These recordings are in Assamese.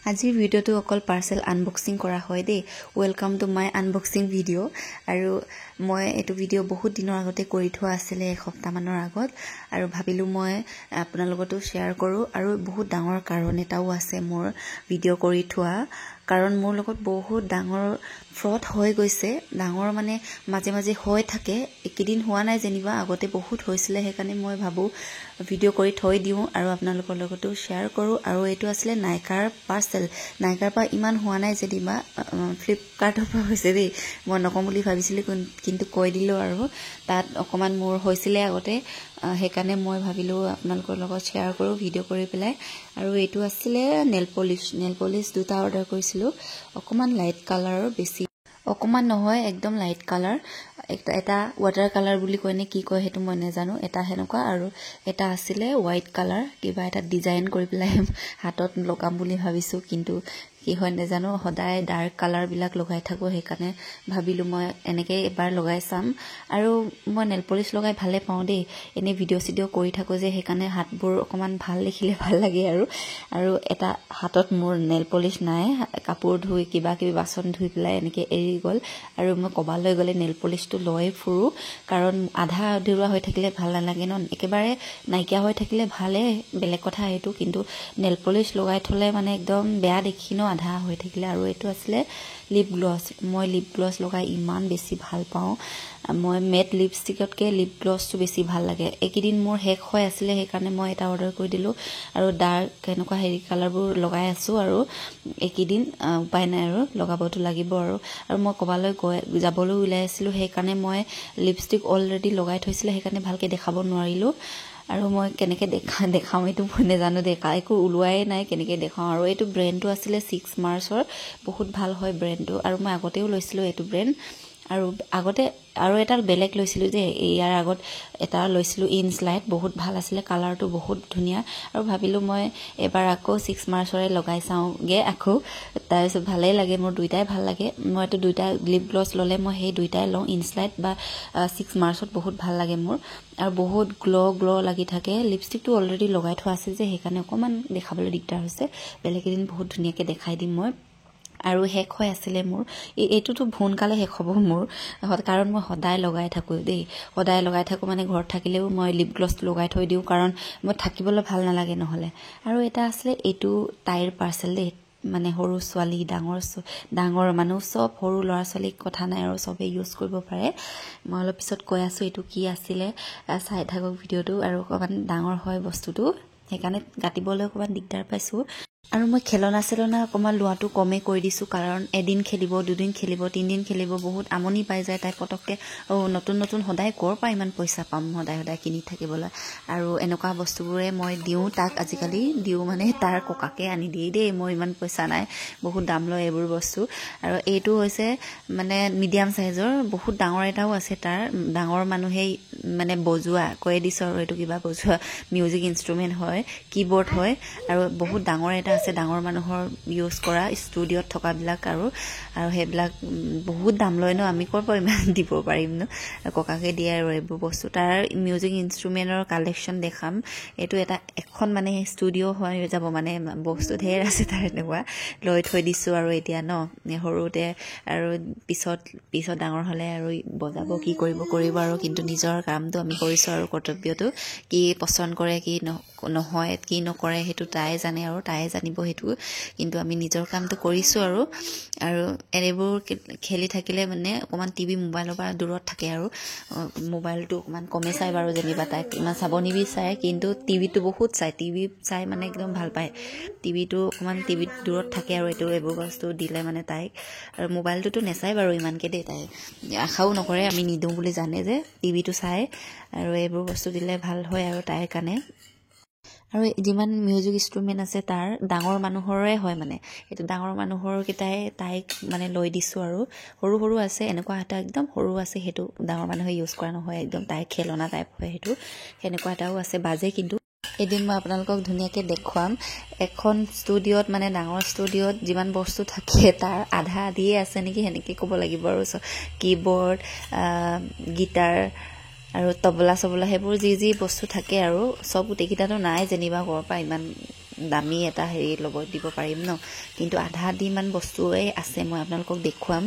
আজিৰ ভিডিওটো অকল পাৰ্সেল আনবক্সিং কৰা হয় দেই welcome to my unboxing video আৰু মই এটো ভিডিও বহুত দিনৰ আগতে কৰি থোৱা আছিল এক সপ্তাহ মানৰ আগত আৰু ভাবিলো মই আপোনালোকটো শেয়াৰ কৰো আৰু বহুত ডাঙৰ কাৰণ এটাও আছে মোৰ ভিডিও কৰি থোৱা কাৰণ মোৰ লগত বহুত ডাঙৰ ফ্ৰড হৈ গৈছে ডাঙৰ মানে মাজে মাজে হৈ থাকে একদিন হোৱা নাই যেনিবা আগতে বহুত হৈছিল হেকানে মই ভাবো ভিডিও কৰি থৈ দিও আৰু আপোনালোকৰ লগতো শেয়াৰ কৰো আৰু এটো আসলে নাইকাৰ পাৰ্সেল নাইকাৰ পা ইমান হোৱা নাই যেনিবা ফ্লিপকাৰ্টৰ পৰা হৈছে দেই মই নকম বুলি ভাবিছিল কিন্তু কৈ দিলো আৰু তাত অকমান মোৰ হৈছিল আগতে হেকানে মই ভাবিলো আপোনালোকৰ লগত শেয়াৰ কৰো ভিডিও কৰি পেলাই আৰু এটো আছিল নেল পলিশ দুটা অৰ্ডাৰ কৰিছিলো অকমান লাইট কালাৰৰ বেছি অকমান নহয় একদম লাইট কালাৰ এটা ওয়াটাৰ কালাৰ বুলি কয়নে কি কয় হেতু মই নেজানো এটা হেনকা আৰু এটা আছিল হোৱাইট কালাৰ কিবা এটা ডিজাইন কৰি পেলাই হাতত লগাম বুলি ভাবিছো কিন্তু কি হয় নেজানো সদায় ডাৰ্ক কালাৰ বিলাক লগাই থাকো হেকানে ভাবিলো মই এনেকৈ এবাৰ লগাই চাম আৰু মই নেল পলিশ লগাই ভালে পাও দেই এনে ভিডিও কৰি থাকো যে হেকানে হাতবোৰ অকমান ভাল দেখিলে ভাল লাগে আৰু এটা হাতত মোৰ নেল পলিশ নাই কাপোৰ ধুই কিবা কিবি বাসন ধুই পেলাই এনেকৈ এৰি গল আৰু মই কবালৈ গলে নেল পলিশটো লৈ ফুৰো কাৰণ আধা আধৰুৱা হৈ থাকিলে ভাল নালাগে ন একেবাৰে নাইকিয়া হৈ থাকিলে ভালে বেলেগ কথা হেতু কিন্তু নেল পলিশ লগাই থলে মানে একদম বেয়া দেখি ন আধা হৈ থাকিলে আৰু এটো আসলে লিপ গ্লছ মই লিপ গ্লছ লগাই ইমান বেছি ভাল পাও মই মেট লিপষ্টিকতকে লিপ গ্লছটো বেছি ভাল লাগে একদিন মোৰ হেক হৈ আছিল হেকাৰণে মই এটা অৰ্ডাৰ কৰি দিলো আৰু ডাৰ্ক কেনেকুৱা হেৰি কালাৰবোৰ লগাই আছো আৰু একদিন উপায় নাই আৰু লগাবটো লাগিব আৰু মই কবালৈ যাবলৈ উলাই আছিল হেকাৰণে মই লিপষ্টিক অলৰেডি লগাই থৈছিল হেকাৰণে ভালকে দেখাব নোৱাৰিলো আৰু মই কেনেকৈ দেখাও এটো মই জানো দেখা একো উলুৱাই নাই কেনেকৈ দেখাও আৰু এটো ব্ৰ্যান্ডটো আছিল 6 মাৰ্চৰ বহুত ভাল হয় ব্ৰ্যান্ডটো আৰু মই আগতেও লৈছিলো এটো ব্ৰ্যান্ড আৰু আগতে আৰু এটা বেলেগ লৈছিলো যে ইয়াৰ আগত এটা লৈছিলো ইনস্লাইড বহুত ভাল আছিল কালাৰটো বহুত ধুনিয়া আৰু ভাবিলো মই এবাৰ আকৌ 6 মাৰ্চৰে লগাই চাওগে আকৌ তাৰপিছত ভালে লাগে মোৰ দুইটাই ভাল লাগে মই তো দুইটা লিপ গ্লছ ললে মই সেই দুইটাই লওঁ ইনস্লাইড বা 6 মাৰ্চত বহুত ভাল লাগে মোৰ আৰু বহুত গ্লো লাগি থাকে লিপষ্টিকটো অলৰেডি লগাই থোৱা আছে যে হেকাৰণে অকমান দেখাবলৈ দিগদাৰ হৈছে বেলেগ দিন বহুত ধুনিয়াকে দেখাই দিম মই আৰু হেক হৈ আছিল মোৰ এটোটো ভুনকালে হেক হ'ব মোৰ কাৰণ মই সদায় লগাই থাকো দেই সদায় লগাই থাকো মানে ঘৰত থাকিলেও মই লিপ গ্লছ লগাই থৈ দিও কাৰণ মই থাকিবলৈ ভাল নালাগে নহলে আৰু এটা আছিল এটো টায়াৰ পাৰ্সেল দেই মানে সৰু ছোৱালী ডাঙৰ মানুহ সব সৰু লৰা ছোৱালীক কথা নাই আৰু সবে ইউজ কৰিব পাৰে মই অলপ পিছত কৈ আছো এটো কি আছিল চাই থাকক ভিডিওটো আৰু অকমান ডাঙৰ হয় বস্তুটো হেকাৰণে গাটিবলৈ অকমান দিগদাৰ পাইছো আৰু মই খেলনা অকমান লোৱাটো কমে কৰি দিছো কাৰণ এদিন খেলিব দুদিন খেলিব তিনদিন খেলিব বহুত আমনি পাই যায় তাই পটককে নতুন সদায় কৰ পা ইমান পইচা পাম সদায় কিনি থাকিবলৈ আৰু এনেকুৱা বস্তুবোৰে মই দিও তাক আজিকালি দিও মানে তাৰ ককাকে আনি দিয়ে দেই মই ইমান পইচা নাই বহুত দাম লয় এইবোৰ বস্তু আৰু এইটো হৈছে মানে মিডিয়াম সাইজৰ বহুত ডাঙৰ এটাও আছে তাৰ ডাঙৰ মানুহে মানে বজুৱা কৈ দিছো আৰু এটো কিবা বজুৱা মিউজিক ইনস্ট্ৰুমেন্ট হয় কিবোৰ্ড হয় আৰু বহুত ডাঙৰ এটা আছে ডাঙৰ মানুহৰ ইউজ কৰা ষ্টুডিওত থকা বিলাক আৰু হেবিলাক বহুত দাম লয় ন আমি কৰ পৰা ইমান দিব পাৰিম ন ককাকে দিয়ে আৰু এইবোৰ বস্তু তাৰ মিউজিক ইনস্ট্ৰুমেন্টৰ কালেকচন দেখাম এটো এটা এখন মানে ষ্টুডিও হৈ যাব মানে বস্তু ঢেৰ আছে তাৰ এনেকুৱা লৈ থৈ দিছো আৰু এতিয়া ন সৰুতে আৰু পিছত ডাঙৰ হলে আৰু বজাব কি কৰিব আৰু কিন্তু নিজৰ কামটো আমি কৰিছো আৰু কৰ্তব্যটো কি পছন্দ কৰে কি নহয় কি নকৰে হেতু তাই জানে আৰু তাই জানিব হেতু কিন্তু আমি নিজৰ কামটো কৰিছো আৰু এনেবোৰ খেলি থাকিলে মানে অকমান টিভি মোবাইলৰ পৰা দূৰত থাকে আৰু মোবাইলটো অকমান কমে চাই বাৰু যেনিবা তাই ইমান চাব নিবিচাৰে কিন্তু টিভিটো বহুত টিভি চাই মানে একদম ভাল পায় টিভিটো অকমান টিভিত দূৰত থাকে আৰু এইবোৰ বস্তু দিলে মানে তাই আৰু মোবাইলটোতো নেচাই বাৰু ইমানকে দেই তাই আশাও নকৰে আমি নিদো বুলি জানে যে টিভিটো চাই আৰু এইবোৰ বস্তু দিলে ভাল হয় আৰু তাইৰ কাৰণে আৰু যিমান মিউজিক ইনস্ট্ৰুমেন্ট আছে তাৰ ডাঙৰ মানুহৰে হয় মানে এটো ডাঙৰ মানুহৰ কিটাই তাইক মানে লৈ দিছো আৰু সৰু আছে এনেকুৱা এটা একদম সৰু আছে হেতু ডাঙৰ মানুহে ইউজ কৰা নহয় একদম তাই খেলনা টাইপ হয় হেতু হেনেকুৱা এটাও আছে বাজে কিন্তু এদিন মই আপোনালোকক ধুনিয়াকে দেখুৱাম এখন ষ্টুডিওত মানে ডাঙৰ ষ্টুডিওত যিমান বস্তু থাকে তাৰ আধা আধিয়ে আছে নেকি হেনেকে ক'ব লাগিব আৰু কিবোৰ্ড গিটাৰ আৰু তবলা হেবোৰ যি বস্তু থাকে আৰু সব গোটেইকিটাটো নাই যেনিবা কৰ পা ইমান দামী এটা হেৰি ল'ব দিব পাৰিম ন কিন্তু আধা দিমান বস্তুৱে আছে মই আপোনালোকক দেখুৱাম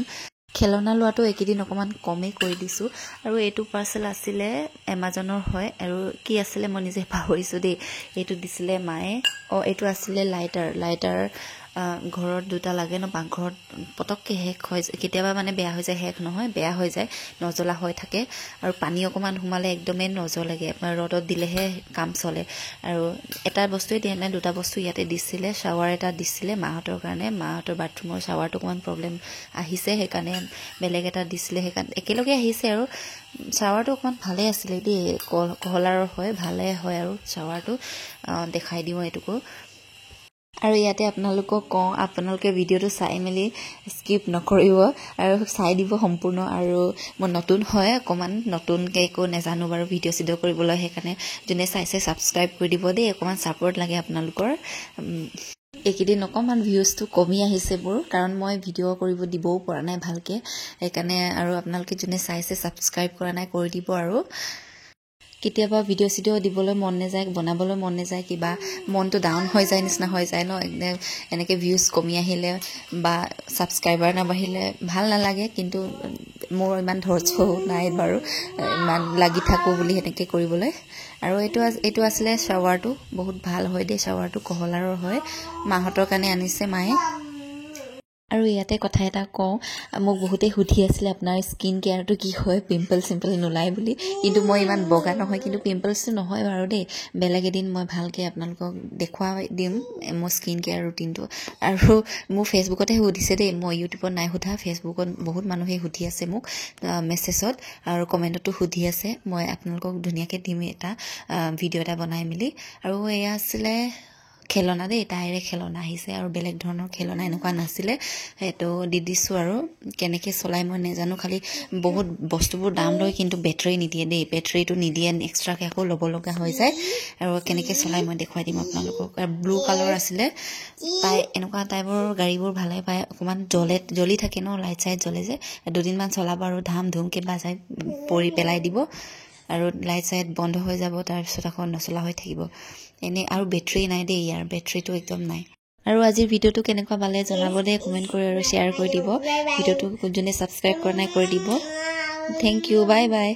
খেলনা লোৱাটো এইকেইদিন অকণমান কমেই কৰি দিছোঁ আৰু এইটো পাৰ্চেল আছিলে এমাজনৰ হয় আৰু কি আছিলে মই নিজে পাহৰিছোঁ দেই এইটো দিছিলে মায়ে এইটো আছিলে লাইটাৰ ঘৰত দুটা লাগে ন পাকঘৰত পটককৈ শেষ হৈ যায় কেতিয়াবা মানে বেয়া হৈ যায় শেষ নহয় বেয়া হৈ যায় নজ্বলা হৈ থাকে আৰু পানী অকণমান সোমালে একদমেই নজ্বলেগে ৰ'দত দিলেহে কাম চলে আৰু এটা বস্তুৱে দিয়া নাই দুটা বস্তু ইয়াতে দিছিলে শ্বাৱাৰ এটা দিছিলে মাহঁতৰ কাৰণে মাহঁতৰ বাথৰুমৰ শ্বাৱাৰটো অকণমান প্ৰব্লেম আহিছে সেইকাৰণে বেলেগ এটা দিছিলে সেইকাৰণে একেলগে আহিছে আৰু শ্বাৱাৰটো অকণমান ভালে আছিলে দেই কহলাৰৰ হয় ভালে হয় আৰু শ্বাৱাৰটো দেখাই দিওঁ এইটোকো আৰু ইয়াতে আপোনালোকক কওঁ আপোনালোকে ভিডিঅ'টো চাই মেলি স্কিপ নকৰিব আৰু চাই দিব সম্পূৰ্ণ আৰু মই নতুন হয় অকণমান নতুনকৈ একো নাজানো বাৰু ভিডিঅ' কৰিবলৈ সেইকাৰণে যোনে চাইছে ছাবস্ক্ৰাইব কৰি দিব দেই অকণমান ছাপোৰ্ট লাগে আপোনালোকৰ এইকেইদিন অকণমান ভিউজটো কমি আহিছে মোৰ কাৰণ মই ভিডিঅ' কৰিব দিবও পৰা নাই ভালকৈ সেইকাৰণে আৰু আপোনালোকে যোনে চাইছে ছাবস্ক্ৰাইব কৰা নাই কৰি দিব আৰু কেতিয়াবা ভিডিঅ' দিবলৈ মন নাযায় বনাবলৈ মন নাযায় কিবা মনটো ডাউন হৈ যায় নিচিনা হৈ যায় ন এনেকৈ ভিউজ কমি আহিলে বা ছাবস্ক্ৰাইবাৰ নাবাঢ়িলে ভাল নালাগে কিন্তু মোৰ ইমান ধৈৰ্য্যও নাই বাৰু ইমান লাগি থাকোঁ বুলি সেনেকৈ কৰিবলৈ আৰু এইটো আছিলে শ্বাৱাৰটো বহুত ভাল হয় দেই শ্বাৱাৰটো কহলাৰৰ হয় মাহঁতৰ কাৰণে আনিছে মায়ে আৰু ইয়াতে কথা এটা কওঁ মোক বহুতেই সুধি আছিলে আপোনাৰ স্কিন কেয়াৰটো কি হয় পিম্পল চিম্পল নোলায় বুলি কিন্তু মই ইমান বগা নহয় কিন্তু পিম্পলছটো নহয় বাৰু দেই বেলেগ এদিন মই ভালকৈ আপোনালোকক দেখুৱাই দিম মোৰ স্কিন কেয়াৰ ৰুটিনটো আৰু মোৰ ফেচবুকতে সুধিছে দেই মই ইউটিউবত নাই সোধা ফেচবুকত বহুত মানুহে সুধি আছে মোক মেছেজত আৰু কমেণ্টতো সুধি আছে মই আপোনালোকক ধুনীয়াকৈ দিম এটা ভিডিঅ' এটা বনাই মেলি আৰু এয়া আছিলে খেলনা দেই তাইৰে খেলনা আহিছে আৰু বেলেগ ধৰণৰ খেলনা এনেকুৱা নাছিলে সেইটো দি দিছোঁ আৰু কেনেকৈ চলাই মই নাজানো খালি বহুত বস্তুবোৰ দাম লয় কিন্তু বেটাৰী নিদিয়ে দেই বেটাৰীটো নিদিয়ে এক্সট্ৰাকৈ আকৌ ল'ব লগা হৈ যায় আৰু কেনেকৈ চলাই মই দেখুৱাই দিম আপোনালোকক আৰু ব্লু কালাৰ আছিলে তাই এনেকুৱা টাইপৰ গাড়ীবোৰ ভালে পায় অকণমান জ্বলি থাকে ন লাইট চাইট জ্বলে যে দুদিনমান চলাব আৰু ধাম ধুমকৈ বাজাই পৰি পেলাই দিব আৰু লাইট চাইট বন্ধ হৈ যাব তাৰপিছত আকৌ নচলা হৈ থাকিব এনে আৰু বেটাৰী নাই দেই ইয়াৰ বেটাৰীটো একদম নাই আৰু আজিৰ ভিডিঅ'টো কেনেকুৱা পালে জনাব দেই কমেণ্ট কৰি আৰু শ্বেয়াৰ কৰি দিব ভিডিঅ'টো যোনে ছাবস্ক্ৰাইব কৰা নাই কৰি দিব থেংক ইউ বাই বাই